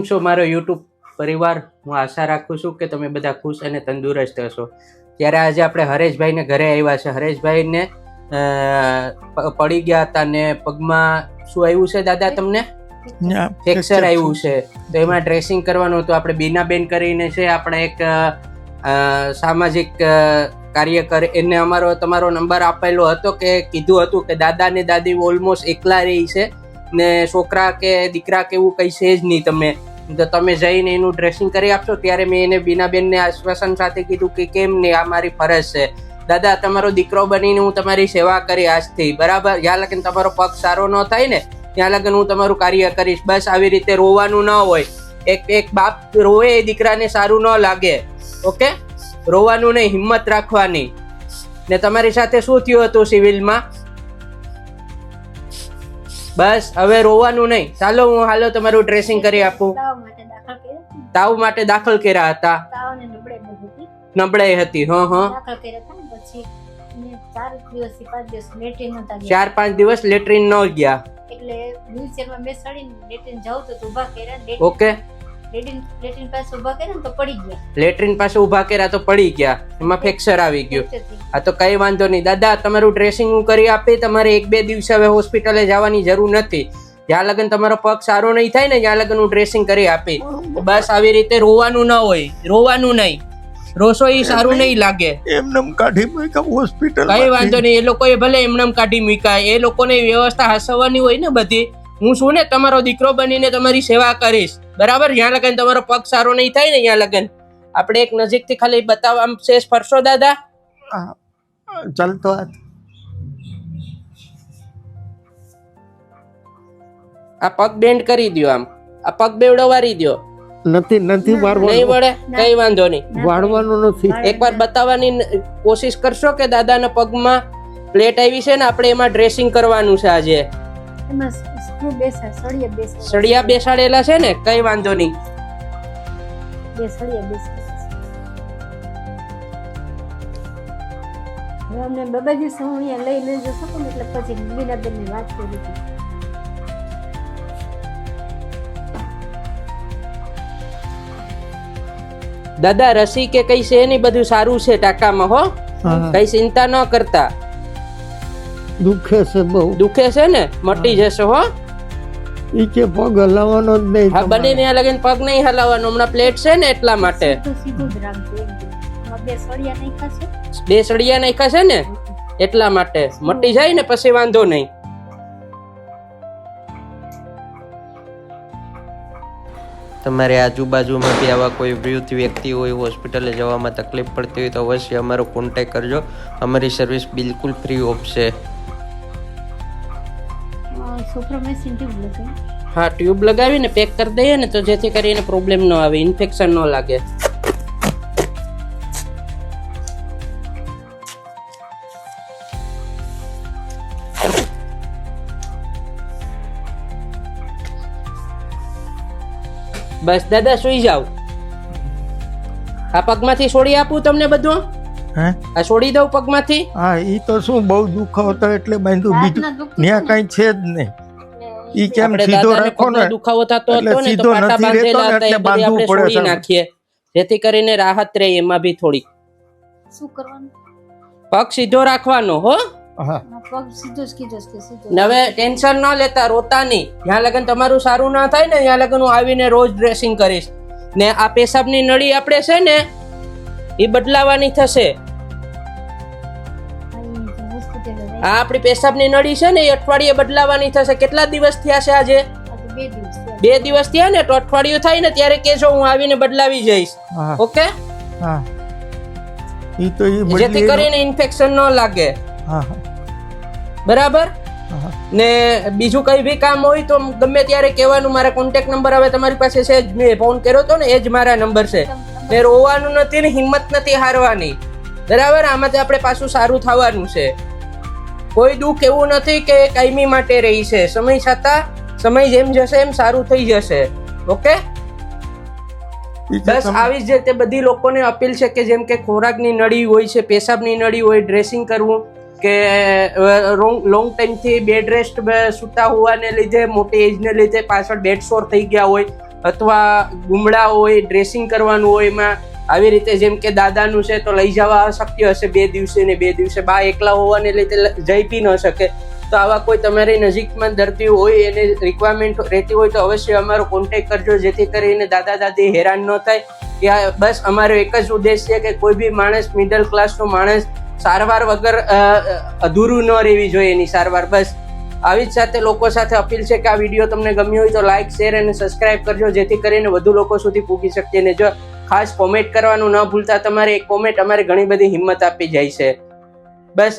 છો મારો યુટ્યુબ પરિવાર, હું આશા રાખું છું કે તમે બધા ખુશ અને તંદુરસ્ત હશો. ત્યારે આજે આપણે હરેશભાઈને ઘરે આવ્યા છે. હરેશભાઈને પડી ગયા હતા ને પગમાં શું આવ્યું છે દાદા તમને? ફ્રેક્ચર આવ્યું છે. તો એમાં ડ્રેસિંગ કરવાનું હતું. આપણે બીનાબેન કરીને છે, આપણે એક સામાજિક કાર્યકર, એને તમારો નંબર આપેલો હતો કે કીધું હતું કે દાદા ને દાદી ઓલમોસ્ટ એકલા રહી છે ને છોકરા કે દીકરા કે એવું કઈ છે જ નહીં, તો તમે જઈને એનું ડ્રેસિંગ કરી આપશો. ત્યારે મેં એને બીનાબેનને આશ્વાસન સાથે કીધું કે કેમ નહીં, આ મારી ફરજ છે. દાદા, તમારો દીકરો બનીને હું તમારી સેવા કરી આજથી, બરાબર? જ્યાં લગન તમારો પગ સારો ન થાય ને ત્યાં લગન હું તમારું કાર્ય કરીશ. બસ આવી રીતે રોવાનું ન હોય. એક બાપ રોવે એ દીકરાને સારું ન લાગે. ઓકે, રોવાનું નહીં, હિંમત રાખવાની. ને તમારી સાથે શું થયું હતું સિવિલમાં? બસ હવે રોવાનું નહીં. હાલો તમારું ડ્રેસિંગ કરી આપું. તાવ માટે દાખલ કર્યા હતા. નબળાઈ હતી. હા 4-5 દિવસ લેટ્રિન ન ગયા. એટલે વ્હીલચેરમાં બેસાડીને લેટ્રિન જાવ તો ઊભા કર્યા. ઓકે, લેટ્રિન પાસે ઊભા કર્યા ને તો પડી ગયા. લેટ્રિન પાસે ઊભા કર્યા તો પડી ગયા. એમાં ફ્રેક્ચર આવી ગયું. આ તો કઈ વાંધો નહીં દાદા, તમારું ડ્રેસિંગ હું કરી આપી. તમારે 1-2 દિવસ હવે હોસ્પિટલે જવાની જરૂર નથી. જ્યાં લગન તમારો પગ સારો નહીં થાય ને ત્યાં લગન હું ડ્રેસિંગ કરી આપી. બસ આવી રીતે રોવાનું ન હોય, રોવાનું નહીં. રોસો એ સારું નહીં લાગે. એમનેમ કાઢી મૂક્યા હોસ્પિટલ. કઈ વાંધો નહીં, એ લોકોએ ભલે એમનેમ કાઢી મૂક્યા. એ લોકોને વ્યવસ્થા હાસવવાની હોય ને બધી. હું શું ને તમારો દીકરો બનીને તમારી સેવા કરીશ, બરાબર? જ્યાં લગન તમારો પગ સારો નહીં થાય ને ત્યાં લગન આપણે એક નજીકથી ખાલી બતાવવા શેષ ફરશો દાદા. ચાલતો હાથ. આ પગ બેન્ડ કરી દો. આમ આ પગ બેવડો વારી દો. નથી નહીં વાળવાનું. વળે, કઈ વાંધો નહીં. વાળવાનું નથી. એકવાર બતાવવાની કોશિશ કરશો કે દાદાના પગમાં પ્લેટ આવી છે ને, આપણે એમાં ડ્રેસિંગ કરવાનું છે આજે. એમાં સ્ક્રૂ સળિયા બેસાડેલા છે ને, કઈ વાંધો નહીં. હવે અમને બધા દિવસ હું અહીંયા લઈ જશો શકું એટલે પછી બીનાબેનની વાત કરી હતી. દાદા રસી કે કઈ છે નહીં, બધું સારું છે ટાકામાં. હો, કઈ ચિંતા ન કરતા. દુખે છે બહુ. દુખે છે ને, મટી જશે. હો, ઈ કે પગ હલાવવાનો જ નહીં. હા, બને ત્યાં લગીને પગ નહીં હલાવવાનો. હમણાં પ્લેટ છે ને એટલા માટે. સીધું જ રાખજો. બે સળિયા નાખ્યા છે. 2 સળિયા નાખ્યા છે ને એટલા માટે. મટી જાય ને પછી વાંધો નહીં. તમારે આજુબાજુમાં બી આવા કોઈ વૃદ્ધ વ્યક્તિ હોય, હોસ્પિટલે જવામાં તકલીફ પડતી હોય તો અવશ્ય અમારો કોન્ટેક્ટ કરજો. અમારી સર્વિસ બિલકુલ ફ્રી ઓફ છે. હા, ટ્યુબ લગાવીને પેક કરી દઈએ ને તો જેથી કરીને પ્રોબ્લેમ ન આવે, ઇન્ફેક્શન ન લાગે. બસ દાદા સુઈ જાવ. આ પગમાંથી છોડી આપું તમને બધું? આ છોડી દઉં પગમાંથી? હા, ઈ તો શું બહુ દુખાવો હતો એટલે બાંધ્યું. બીજું ત્યાં કઈ છે જ નહીં. ઈ કેમ સીધો રાખો ને, દુખાવો થતો હતો ને તો પાટા બાંધેલા હતા, એ બધી આપણે છોડી નાખીએ જેથી કરીને રાહત રહે. એમાં બી થોડી શું કરવાનું? પગ સીધો રાખવાનો. હો, પગ સીધો જ કીધો છે. હવે ટેન્શન ન લેતા, રોતા નહીં. જ્યાં લગન તમારું સારું ના થાય ને ત્યાં લગન હું આવીને રોજ ડ્રેસિંગ કરીશ. ને આ પેશાબની નળી આપણે છે ને એ બદલાવાની થશે. આ આપણી પેશાબની નળી છે ને એ અઠવાડિયે બદલાવાની થશે. કેટલા દિવસ થયા છે આજે? 2 દિવસ થયા ને, તો અઠવાડિયું થાય ને ત્યારે કેજો, હું આવીને બદલાવી જઈશ. ઓકે, જેથી કરીને ઇન્ફેક્શન ન લાગે. બરાબર ને? બીજું કઈ બી કામ હોય તો ગમે ત્યારે કહેવાનું. મારા કોન્ટેક્ટ નંબર હવે તમારી પાસે છે જ. મેં ફોન કર્યો હતો ને એ જ મારા નંબર છે. ને રોવાનું નથી ને હિંમત નથી હારવાની, બરાબર? આમાંથી આપણે પાછું સારું થવાનું છે. કોઈ દુઃખ એવું નથી કે કાયમી માટે રહી છે. સમય છતાં સમય જેમ જશે એમ સારું થઈ જશે. ઓકે, બસ આવી જ રીતે બધી લોકોને અપીલ છે કે જેમ કે ખોરાકની નળી હોય છે, પેશાબની નળી હોય, ડ્રેસિંગ કરવું કે લોંગ ટાઈમથી બેડ રેસ્ટ સૂતા હોવાને લીધે, મોટી એજને લીધે પાછળ બેડ સોર થઈ ગયા હોય અથવા ગુમડા હોય, ડ્રેસિંગ કરવાનું હોય, એમાં આવી રીતે જેમ કે દાદાનું છે તો લઈ જવા અશક્ય હશે 2 દિવસે ને 2 દિવસે, બા એકલા હોવાને લીધે જઈ બી ન શકે. તો આવા કોઈ તમારી નજીકમાં દર્દી હોય, એને રિક્વાયરમેન્ટ રહેતી હોય તો અવશ્ય અમારો કોન્ટેક્ટ કરજો, જેથી કરીને દાદા દાદી હેરાન ન થાય. બસ અમારો એક જ ઉદ્દેશ છે કે કોઈ બી માણસ, મિડલ ક્લાસનો માણસ સારવાર વગર અધૂરું ન રહેવી જોઈએ એની સારવાર. બસ આવી જ સાથે લોકો સાથે અપીલ છે કે આ વિડીયો તમને ગમ્યો હોય તો લાઈક, શેર અને સબસ્ક્રાઇબ કરજો, જેથી કરીને વધુ લોકો સુધી પૂગી શકીએ. અને જો ખાસ કોમેન્ટ કરવાનું ન ભૂલતા, તમારે એક કોમેન્ટ અમારે ઘણી બધી હિંમત આપી જાય છે. બસ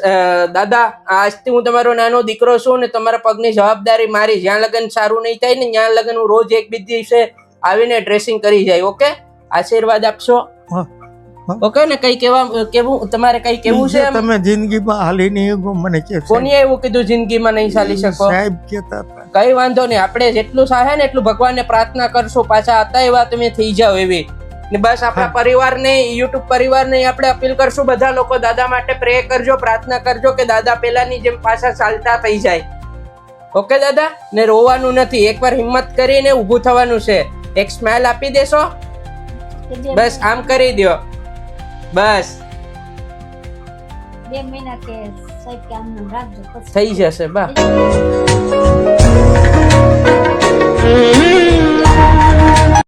દાદા, આજથી હું તમારો નાનો દીકરો છું ને તમારા પગની જવાબદારી મારી. જ્યાં લગન સારું નહીં થાય ને ત્યાં લગન હું રોજ એક બીજ દિવસે આવીને ડ્રેસિંગ કરી જાય. ઓકે, આશીર્વાદ આપશો? ઓકે ને? કઈ કેવું તમારે કઈ કેવું છે? તમે જિંદગીમાં હાલી નહીં મને કે કોની એવું કીધું જિંદગીમાં નહીં ચાલી શકો? સાહેબ કહેતા હતા. કઈ વાંધો નહીં, આપણે જેટલું સાહે ને એટલું ભગવાનને પ્રાર્થના કરશું, પાછા હતા એવા તમે થઈ જાવ એવી. ને બસ આપણા પરિવારને, યુટ્યુબ પરિવારને આપણે અપીલ કરશું, બધા લોકો દાદા માટે પ્રે કરજો, પ્રાર્થના કરજો કે દાદા પહેલાની જેમ પાછા ચાલતા થઈ જાય. ઓકે દાદા? ને રોવાનું નથી, એકવાર હિંમત કરીને ઊભું થવાનું છે. એક સ્માઈલ આપી દેશો? બસ આમ કરી દો, બસ 2 મહિના કે સાહેબ કે આમ રાખજો, થઈ જશે બા.